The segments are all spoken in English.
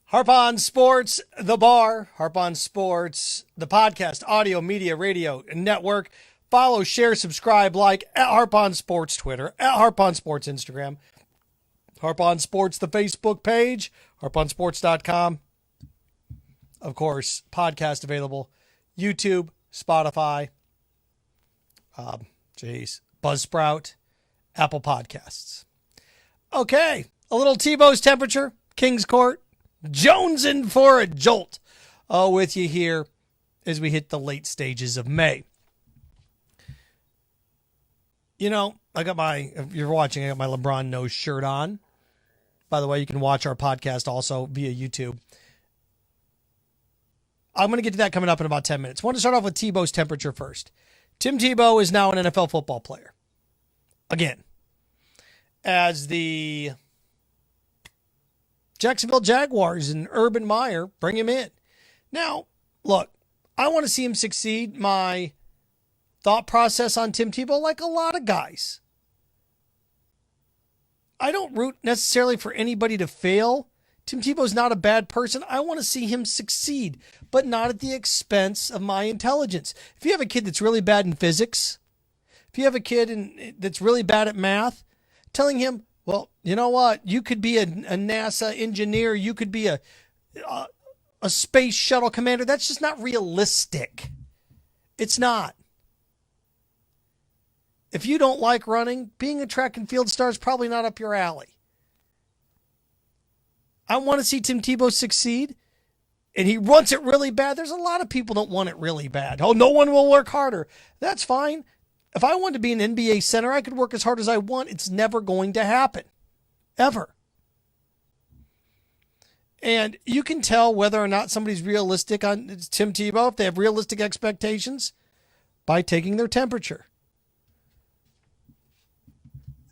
Harp on Sports, the bar. Harp on Sports, the podcast, audio, media, radio, network. Follow, share, subscribe, like at Harp on Sports Twitter, at Harp on Sports Instagram, Harp on Sports, the Facebook page, harponsports.com. Of course, podcast available, YouTube, Spotify, Buzzsprout, Apple Podcasts. Okay, a little Tebow's temperature, Kings Court. Jonesin for a jolt with you here as we hit the late stages of May. You know, if you're watching, I got my LeBron nose shirt on. By the way, you can watch our podcast also via YouTube. I'm going to get to that coming up in about 10 minutes. I want to start off with Tebow's temperature first. Tim Tebow is now an NFL football player. Again, as the Jacksonville Jaguars and Urban Meyer bring him in. Now, look, I want to see him succeed. My thought process on Tim Tebow, like a lot of guys, I don't root necessarily for anybody to fail. Tim Tebow's not a bad person. I want to see him succeed, but not at the expense of my intelligence. If you have a kid that's really bad in physics, if you have a kid that's really bad at math, telling him, well, you know what? You could be a NASA engineer. You could be a space shuttle commander. That's just not realistic. It's not. If you don't like running, being a track and field star is probably not up your alley. I want to see Tim Tebow succeed, and he wants it really bad. There's a lot of people that want it really bad. Oh, no one will work harder. That's fine. If I wanted to be an NBA center, I could work as hard as I want. It's never going to happen. Ever. And you can tell whether or not somebody's realistic on Tim Tebow, if they have realistic expectations, by taking their temperature.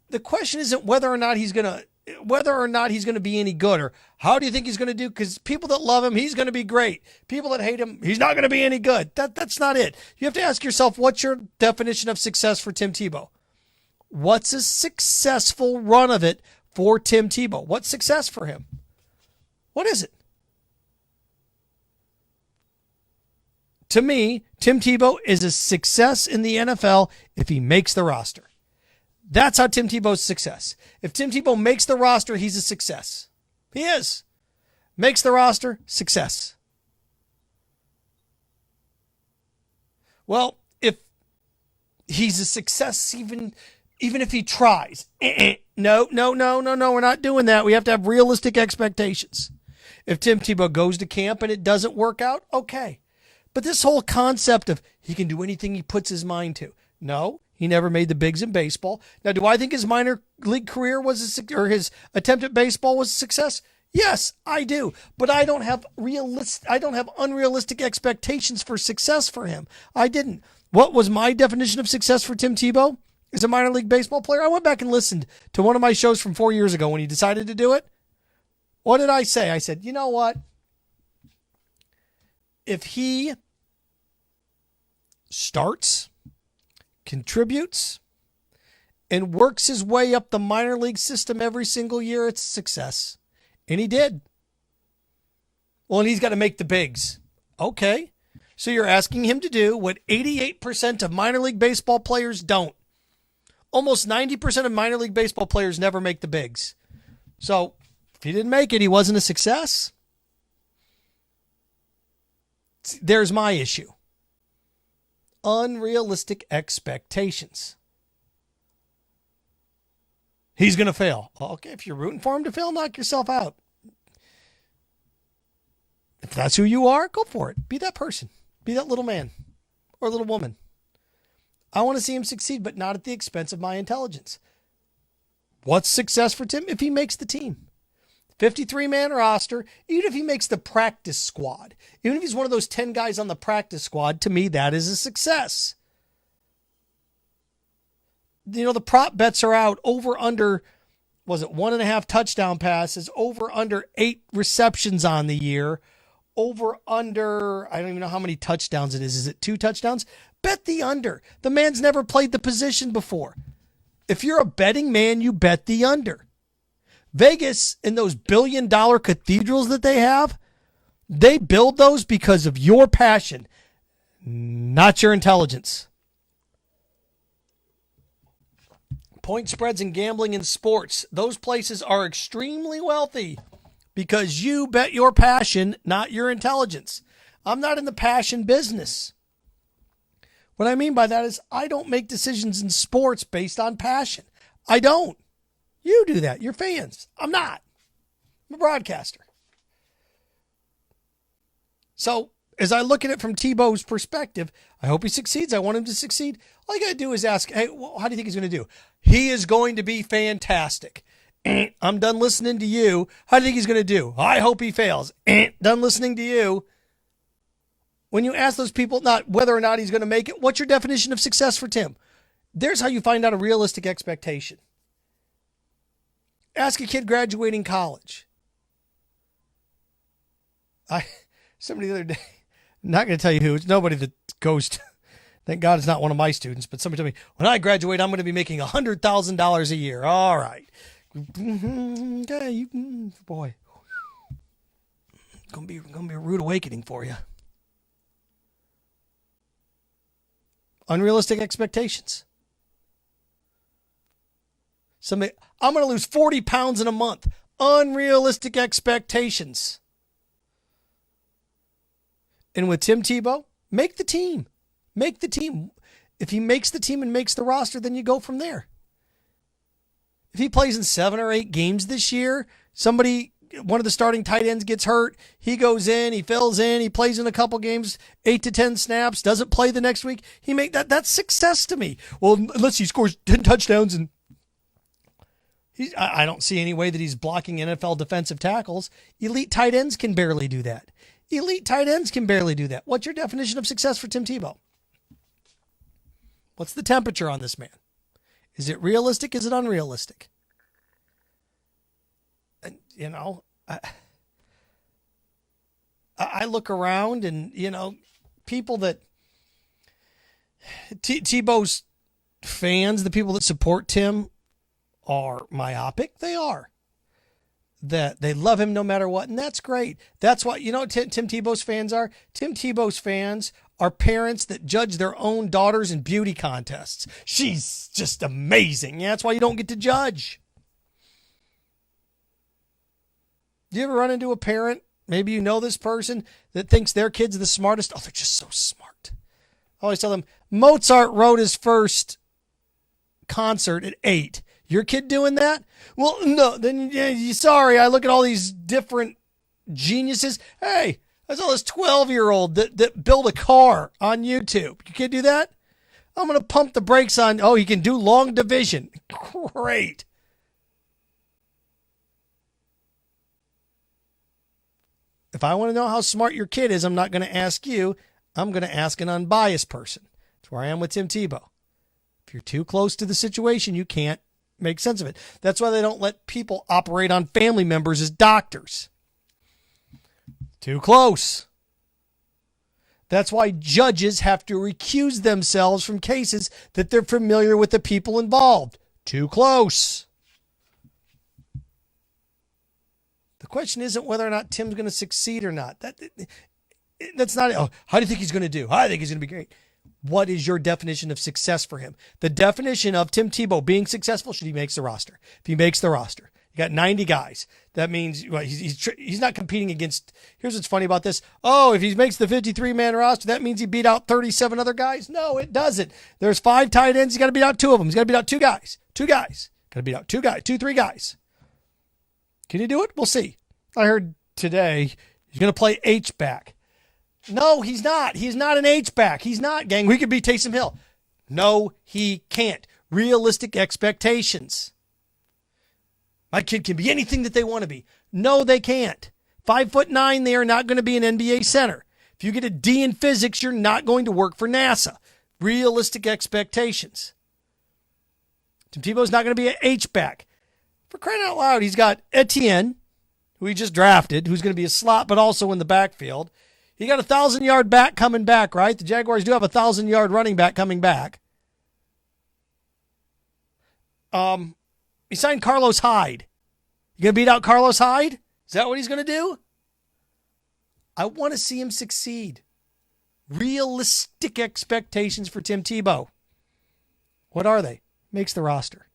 The question isn't whether or not he's going to be any good, or how do you think he's going to do? Because people that love him, he's going to be great. People that hate him, he's not going to be any good. That's not it. You have to ask yourself, what's your definition of success for Tim Tebow? What's a successful run of it for Tim Tebow? What's success for him? What is it? To me, Tim Tebow is a success in the NFL if he makes the roster. That's how Tim Tebow's success. If Tim Tebow makes the roster, he's a success. He is. Makes the roster, success. Well, if he's a success, even if he tries. No, we're not doing that. We have to have realistic expectations. If Tim Tebow goes to camp and it doesn't work out, okay. But this whole concept of he can do anything he puts his mind to. No. He never made the bigs in baseball. Now, do I think his minor league career or his attempt at baseball was a success? Yes, I do. But I don't have unrealistic expectations for success for him. I didn't. What was my definition of success for Tim Tebow as a minor league baseball player? I went back and listened to one of my shows from 4 years ago when he decided to do it. What did I say? I said, you know what? If he starts, contributes, and works his way up the minor league system every single year, it's a success. And he did. Well, and he's got to make the bigs. Okay. So you're asking him to do what 88% of minor league baseball players don't. Almost 90% of minor league baseball players never make the bigs. So if he didn't make it, he wasn't a success. There's my issue. Unrealistic expectations. He's going to fail. Okay, if you're rooting for him to fail, knock yourself out. If that's who you are, go for it. Be that person. Be that little man or little woman. I want to see him succeed, but not at the expense of my intelligence. What's success for Tim? If he makes the team. 53-man roster, even if he makes the practice squad, even if he's one of those 10 guys on the practice squad, to me, that is a success. You know, the prop bets are out over under, was it 1.5 touchdown passes, over under 8 receptions on the year, over under, I don't even know how many touchdowns it is. Is it 2 touchdowns? Bet the under. The man's never played the position before. If you're a betting man, you bet the under. Vegas and those billion-dollar cathedrals that they have, they build those because of your passion, not your intelligence. Point spreads and gambling in sports, those places are extremely wealthy because you bet your passion, not your intelligence. I'm not in the passion business. What I mean by that is I don't make decisions in sports based on passion. I don't. You do that. You're fans. I'm not. I'm a broadcaster. So as I look at it from Tebow's perspective, I hope he succeeds. I want him to succeed. All you got to do is ask, hey, well, how do you think he's going to do? He is going to be fantastic. I'm done listening to you. How do you think he's going to do? I hope he fails. Done listening to you. When you ask those people not whether or not he's going to make it, what's your definition of success for Tim? There's how you find out a realistic expectation. Ask a kid graduating college. Somebody the other day, I'm not going to tell you who, it's nobody that goes to, thank God it's not one of my students, but somebody told me, when I graduate, I'm going to be making $100,000 a year. All right. Okay, boy. It's going to be a rude awakening for you. Unrealistic expectations. I'm going to lose 40 pounds in a month. Unrealistic expectations. And with Tim Tebow, make the team. Make the team. If he makes the team and makes the roster, then you go from there. If he plays in 7 or 8 games this year, one of the starting tight ends gets hurt, he goes in, he fills in, he plays in a couple games, 8 to 10 snaps, doesn't play the next week, that's success to me. Well, unless he scores 10 touchdowns and I don't see any way that he's blocking NFL defensive tackles. Elite tight ends can barely do that. What's your definition of success for Tim Tebow? What's the temperature on this man? Is it realistic? Is it unrealistic? And, I look around and, people that Tebow's fans, the people that support Tim, are myopic. They are. That they love him no matter what, and that's great. That's why, what Tim Tebow's fans are? Tim Tebow's fans are parents that judge their own daughters in beauty contests. She's just amazing. Yeah, that's why you don't get to judge. Do you ever run into a parent, maybe you know this person, that thinks their kid's the smartest? Oh, they're just so smart. I always tell them, Mozart wrote his first concert at 8. Your kid doing that? Well, no, then sorry. I look at all these different geniuses. Hey, there's all this 12-year-old that built a car on YouTube. Your kid do that? I'm going to pump the brakes on, he can do long division. Great. If I want to know how smart your kid is, I'm not going to ask you. I'm going to ask an unbiased person. That's where I am with Tim Tebow. If you're too close to the situation, you can't make sense of it. That's why they don't let people operate on family members as doctors. Too close. That's why judges have to recuse themselves from cases that they're familiar with the people involved. Too close. The question isn't whether or not Tim's going to succeed or not. That's not, how do you think he's going to do? I think he's going to be great. What is your definition of success for him? The definition of Tim Tebow being successful should he makes the roster. If he makes the roster, you got 90 guys. That means he's not competing against. Here's what's funny about this. If he makes the 53-man roster, that means he beat out 37 other guys. No, it doesn't. There's 5 tight ends. He's got to beat out 2 of them. He's got to beat out 2 guys. 2 guys. Got to beat out 2 guys. 3 guys. Can he do it? We'll see. I heard today he's going to play H-back. No, he's not. He's not an H-back. He's not, gang. We could be Taysom Hill. No, he can't. Realistic expectations. My kid can be anything that they want to be. No, they can't. 5'9", they are not going to be an NBA center. If you get a D in physics, you're not going to work for NASA. Realistic expectations. Tim Tebow's not going to be an H-back. For crying out loud, he's got Etienne, who he just drafted, who's going to be a slot, but also in the backfield. He got a 1,000-yard back coming back, right? The Jaguars do have a 1,000-yard running back coming back. He signed Carlos Hyde. You going to beat out Carlos Hyde? Is that what he's going to do? I want to see him succeed. Realistic expectations for Tim Tebow. What are they? Makes the roster.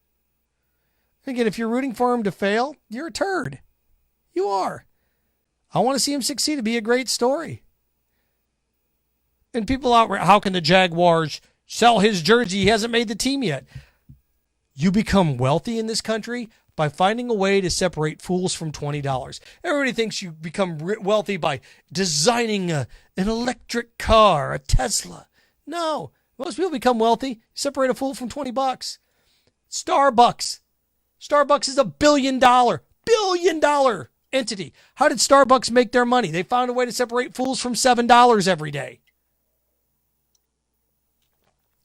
Again, if you're rooting for him to fail, you're a turd. You are. I want to see him succeed. It'd be a great story. And people out, how can the Jaguars sell his jersey? He hasn't made the team yet. You become wealthy in this country by finding a way to separate fools from $20. Everybody thinks you become wealthy by designing an electric car, a Tesla. No, most people become wealthy. Separate a fool from $20. Starbucks. Starbucks is $1 billion entity. How did Starbucks make their money? They found a way to separate fools from $7 every day.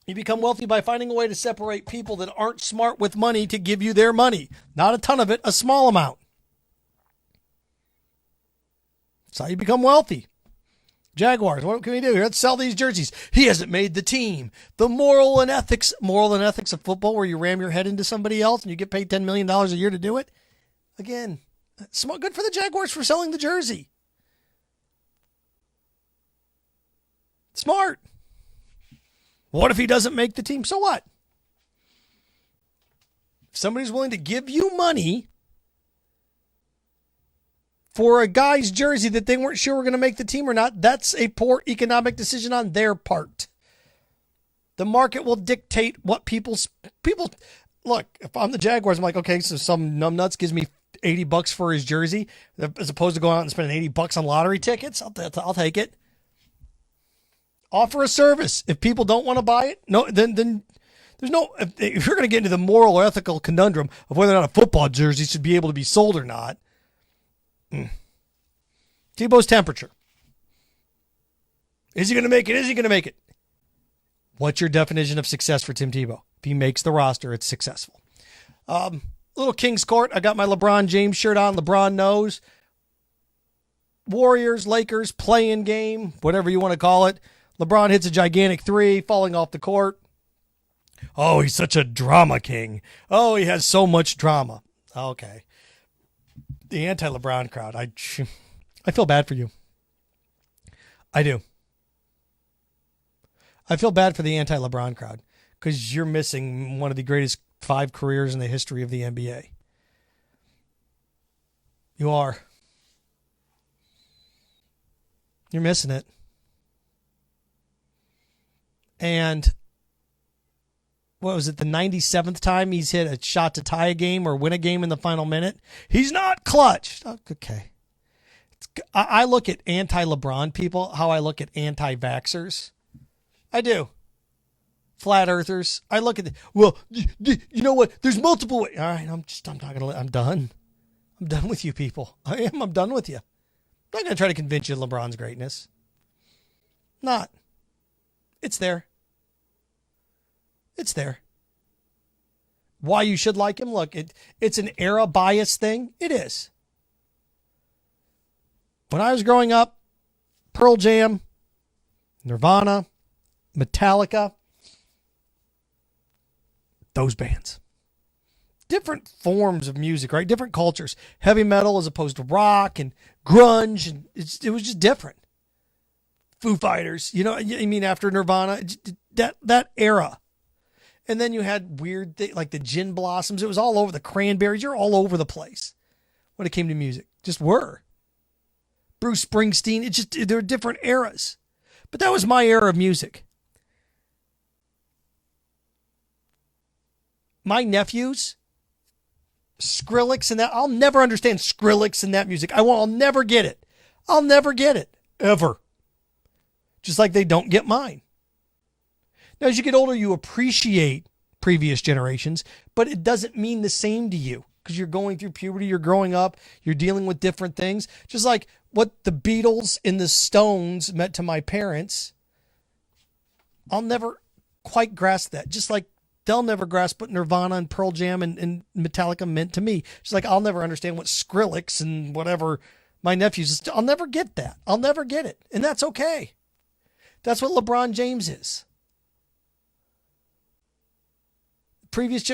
You become wealthy by finding a way to separate people that aren't smart with money to give you their money. Not a ton of it, a small amount. That's how you become wealthy. Jaguars, what can we do? Let's sell these jerseys. He hasn't made the team. The moral and ethics of football where you ram your head into somebody else and you get paid $10 million a year to do it. Again, good for the Jaguars for selling the jersey. Smart. What if he doesn't make the team? So what? If somebody's willing to give you money for a guy's jersey that they weren't sure were going to make the team or not, that's a poor economic decision on their part. The market will dictate what people look. If I'm the Jaguars, I'm like, okay, so some numbnuts gives me $80 for his jersey as opposed to going out and spending $80 on lottery tickets. I'll take it. Offer a service. If people don't want to buy it, no, then there's no. If you're going to get into the moral or ethical conundrum of whether or not a football jersey should be able to be sold or not, Tebow's temperature. Is he going to make it? Is he going to make it? What's your definition of success for Tim Tebow? If he makes the roster, it's successful. Little King's Court. I got my LeBron James shirt on. LeBron knows. Warriors, Lakers, play-in game, whatever you want to call it. LeBron hits a gigantic three, falling off the court. Oh, he's such a drama king. Oh, he has so much drama. Okay. The anti-LeBron crowd, I feel bad for you. I do. I feel bad for the anti-LeBron crowd because you're missing one of the greatest 5 careers in the history of the NBA. You are. You're missing it. And what was it, the 97th time he's hit a shot to tie a game or win a game in the final minute? He's not clutch. Okay. I look at anti-LeBron people how I look at anti-vaxxers. I do. Flat earthers. I look at you know what? There's multiple ways. All right, I'm done. I'm done with you people. I'm done with you. I'm not going to try to convince you of LeBron's greatness. Not. It's there. It's there. Why you should like him? Look, it's an era bias thing. It is. When I was growing up, Pearl Jam, Nirvana, Metallica, those bands. Different forms of music, right? Different cultures. Heavy metal as opposed to rock and grunge. And it was just different. Foo Fighters, you know, I mean, after Nirvana, that era. And then you had weird things like the Gin Blossoms. It was all over. The Cranberries. You're all over the place when it came to music. Just were. Bruce Springsteen. There were different eras. But that was my era of music. My nephews, Skrillex and that, I'll never understand Skrillex and that music. I'll never get it. I'll never get it. Ever. Just like they don't get mine. Now, as you get older, you appreciate previous generations, but it doesn't mean the same to you because you're going through puberty, you're growing up, you're dealing with different things. Just like what the Beatles and the Stones meant to my parents, I'll never quite grasp that. Just like they'll never grasp what Nirvana and Pearl Jam and Metallica meant to me. Just like I'll never understand what Skrillex and whatever my nephews, I'll never get that. I'll never get it. And that's okay. That's what LeBron James is.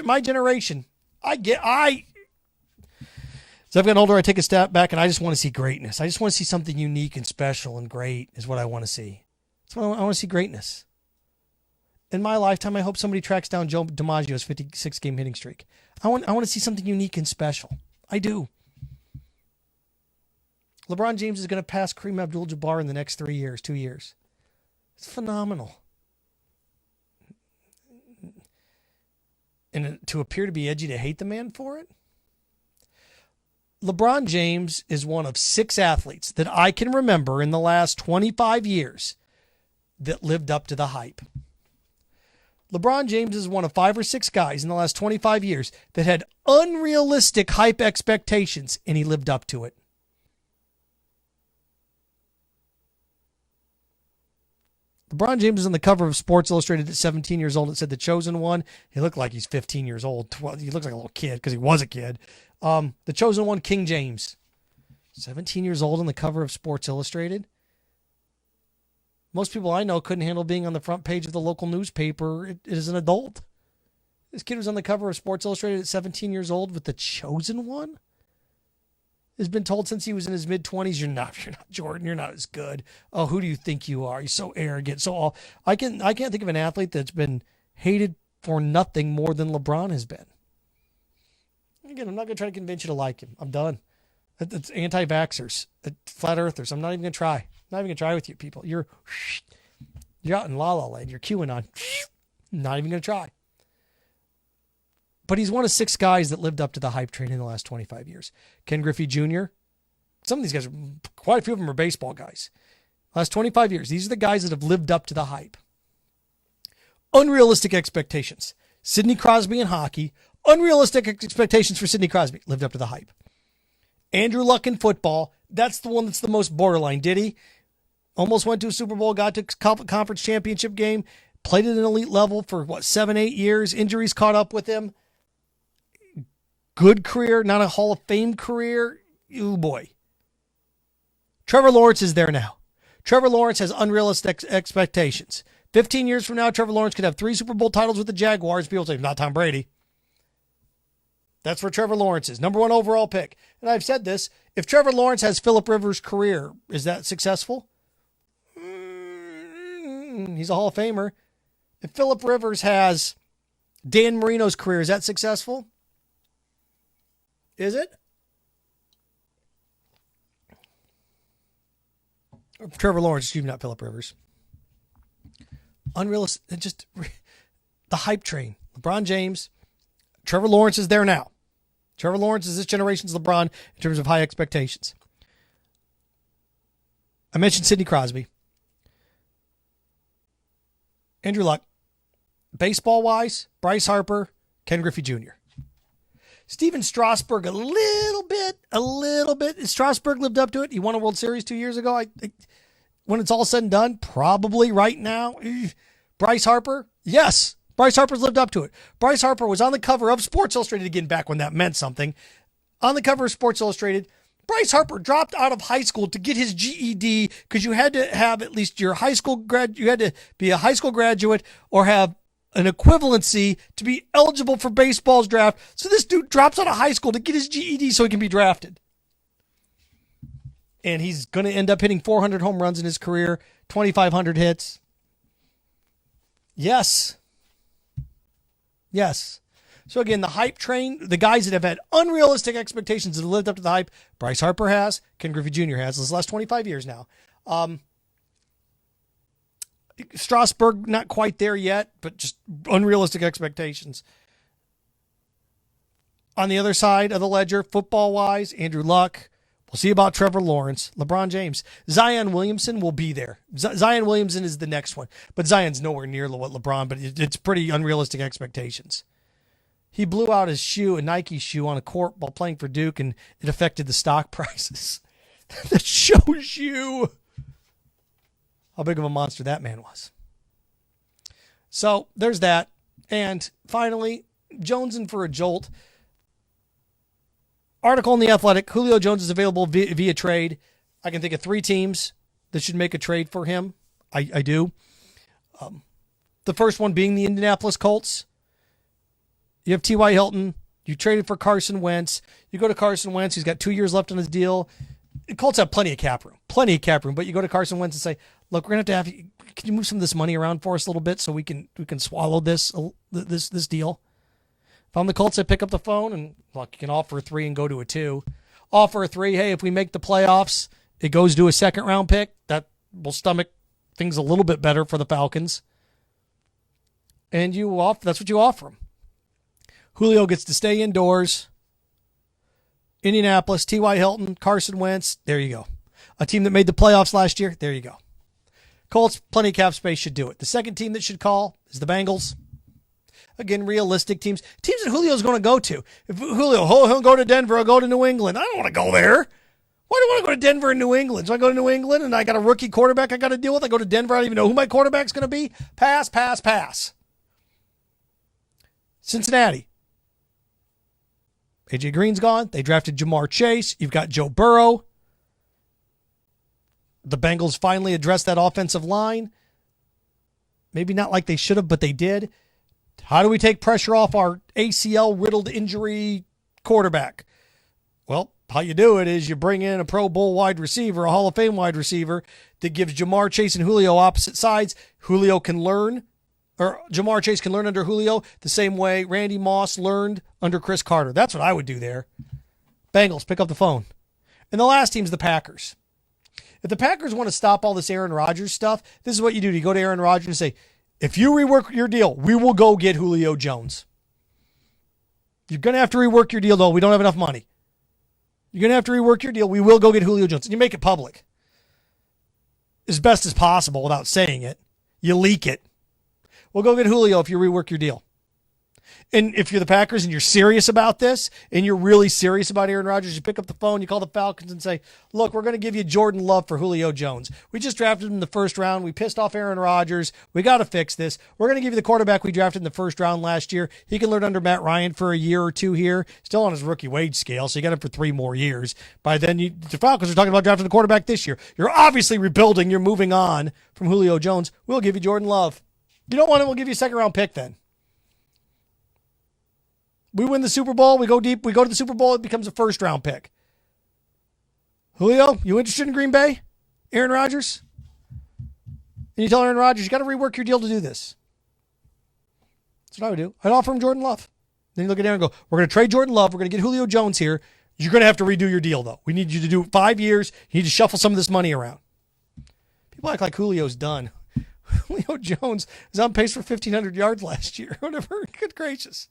My generation, As I've gotten older, I take a step back and I just want to see greatness. I just want to see something unique and special and great is what I want to see. That's what I want to see, greatness. In my lifetime, I hope somebody tracks down Joe DiMaggio's 56-game hitting streak. I want to see something unique and special. I do. LeBron James is going to pass Kareem Abdul-Jabbar in the next 2 years. It's phenomenal. And to appear to be edgy, to hate the man for it? LeBron James is one of 6 athletes that I can remember in the last 25 years that lived up to the hype. LeBron James is one of 5 or 6 guys in the last 25 years that had unrealistic hype expectations, and he lived up to it. LeBron James is on the cover of Sports Illustrated at 17 years old. It said the chosen one. He looked like he's 15 years old. He looks like a little kid because he was a kid. The chosen one, King James. 17 years old on the cover of Sports Illustrated. Most people I know couldn't handle being on the front page of the local newspaper as an adult. This kid was on the cover of Sports Illustrated at 17 years old with the chosen one. Has been told since he was in his mid-20s, you're not Jordan, you're not as good. Oh, who do you think you are? You're so arrogant. So I can't think of an athlete that's been hated for nothing more than LeBron has been. Again, I'm not going to try to convince you to like him. I'm done. It's anti-vaxxers, flat earthers. I'm not even going to try. I'm not even going to try with you people. You're out in La La Land. You're QAnon. Not even going to try. But he's one of 6 guys that lived up to the hype train in the last 25 years. Ken Griffey Jr. Some of these guys, quite a few of them are baseball guys. Last 25 years, these are the guys that have lived up to the hype. Unrealistic expectations. Sidney Crosby in hockey. Unrealistic expectations for Sidney Crosby. Lived up to the hype. Andrew Luck in football. That's the one that's the most borderline. Did he? Almost went to a Super Bowl, got to a conference championship game, played at an elite level for 7-8 years. Injuries caught up with him. Good career, not a Hall of Fame career. Oh boy. Trevor Lawrence is there now. Trevor Lawrence has unrealistic expectations. 15 years from now, Trevor Lawrence could have 3 Super Bowl titles with the Jaguars. People say, not Tom Brady. That's where Trevor Lawrence is. Number 1 overall pick. And I've said this. If Trevor Lawrence has Phillip Rivers' career, is that successful? He's a Hall of Famer. If Phillip Rivers has Dan Marino's career, is that successful? Is it? Trevor Lawrence, excuse me, not Phillip Rivers. Unrealistic, just the hype train. LeBron James, Trevor Lawrence is there now. Trevor Lawrence is this generation's LeBron in terms of high expectations. I mentioned Sidney Crosby. Andrew Luck. Baseball-wise, Bryce Harper, Ken Griffey Jr. Steven Strasburg, a little bit. Strasburg lived up to it. He won a World Series 2 years ago. When it's all said and done, probably right now. Bryce Harper, yes. Bryce Harper's lived up to it. Bryce Harper was on the cover of Sports Illustrated again back when that meant something. On the cover of Sports Illustrated, Bryce Harper dropped out of high school to get his GED because you had to have at least your high school you had to be a high school graduate or have an equivalency to be eligible for baseball's draft. So this dude drops out of high school to get his GED so he can be drafted. And he's going to end up hitting 400 home runs in his career, 2,500 hits. Yes. So again, the hype train, the guys that have had unrealistic expectations that have lived up to the hype, Bryce Harper has, Ken Griffey Jr. has, this last 25 years now. Strasburg, not quite there yet, but just unrealistic expectations. On the other side of the ledger, football-wise, Andrew Luck. We'll see about Trevor Lawrence. LeBron James. Zion Williamson will be there. Zion Williamson is the next one. But Zion's nowhere near what LeBron, but it's pretty unrealistic expectations. He blew out his shoe, a Nike shoe, on a court while playing for Duke, and it affected the stock prices. That shows you how big of a monster that man was. So there's that. And finally, Jonesin for a Jolt. Article in The Athletic. Julio Jones is available via trade. I can think of 3 teams that should make a trade for him. I do. The first one being the Indianapolis Colts. You have T.Y. Hilton, You traded for Carson Wentz. You go to Carson Wentz. He's got 2 years left on his deal. The Colts have plenty of cap room. But you go to Carson Wentz and say, look, we're going to have to can you move some of this money around for us a little bit so we can swallow this deal? If I'm the Colts, I pick up the phone and, look, you can offer a 3 and go to a 2. Offer a 3, hey, if we make the playoffs, it goes to a second-round pick. That will stomach things a little bit better for the Falcons. And that's what you offer them. Julio gets to stay indoors. Indianapolis, T.Y. Hilton, Carson Wentz, there you go. A team that made the playoffs last year, there you go. Colts, plenty of cap space, should do it. The second team that should call is the Bengals. Again, realistic teams that Julio's going to go to. If Julio, he'll go to Denver, I'll go to New England. I don't want to go there. Why do I want to go to Denver and New England? So I go to New England and I got a rookie quarterback I got to deal with. I go to Denver, I don't even know who my quarterback's going to be. Pass. Cincinnati. A.J. Green's gone. They drafted Jamar Chase. You've got Joe Burrow. The Bengals finally addressed that offensive line. Maybe not like they should have, but they did. How do we take pressure off our ACL-riddled injury quarterback? Well, how you do it is you bring in a Pro Bowl wide receiver, a Hall of Fame wide receiver that gives Jamar Chase and Julio opposite sides. Julio can learn, or Jamar Chase can learn under Julio the same way Randy Moss learned under Chris Carter. That's what I would do there. Bengals, pick up the phone. And the last team's the Packers. If the Packers want to stop all this Aaron Rodgers stuff, this is what you do. You go to Aaron Rodgers and say, if you rework your deal, we will go get Julio Jones. You're going to have to rework your deal, though. We don't have enough money. You're going to have to rework your deal. We will go get Julio Jones. And you make it public as best as possible without saying it. You leak it. We'll go get Julio if you rework your deal. And if you're the Packers and you're serious about this, and you're really serious about Aaron Rodgers, you pick up the phone, you call the Falcons and say, look, we're going to give you Jordan Love for Julio Jones. We just drafted him in the first round. We pissed off Aaron Rodgers. We got to fix this. We're going to give you the quarterback we drafted in the first round last year. He can learn under Matt Ryan for a year or two here. Still on his rookie wage scale, so you got him for 3 more years. By then, the Falcons are talking about drafting the quarterback this year. You're obviously rebuilding. You're moving on from Julio Jones. We'll give you Jordan Love. You don't want him, we'll give you a second-round pick then. We win the Super Bowl, we go deep, we go to the Super Bowl, it becomes a first-round pick. Julio, you interested in Green Bay? Aaron Rodgers? And you tell Aaron Rodgers, you got to rework your deal to do this. That's what I would do. I'd offer him Jordan Love. Then you look at Aaron and go, we're going to trade Jordan Love, we're going to get Julio Jones here. You're going to have to redo your deal, though. We need you to do 5 years. You need to shuffle some of this money around. People act like Julio's done. Julio Jones is on pace for 1,500 yards last year. Whatever. Good gracious.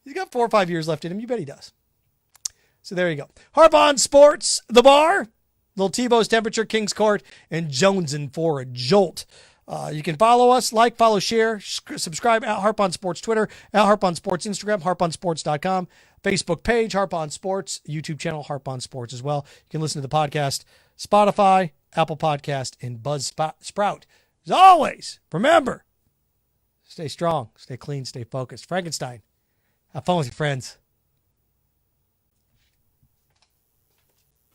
He's got 4 or 5 years left in him. You bet he does. So there you go. Harp on Sports, The Bar, Little Tebow's Temperature, Kings Court, and Jonesin for a Jolt. You can follow us, follow, share, subscribe at Harp on Sports Twitter, at Harp on Sports Instagram, harponsports.com, Facebook page, Harp on Sports, YouTube channel, Harp on Sports as well. You can listen to the podcast, Spotify, Apple Podcast, and Buzzsprout. As always, remember, stay strong, stay clean, stay focused. Frankenstein. Have fun with your friends.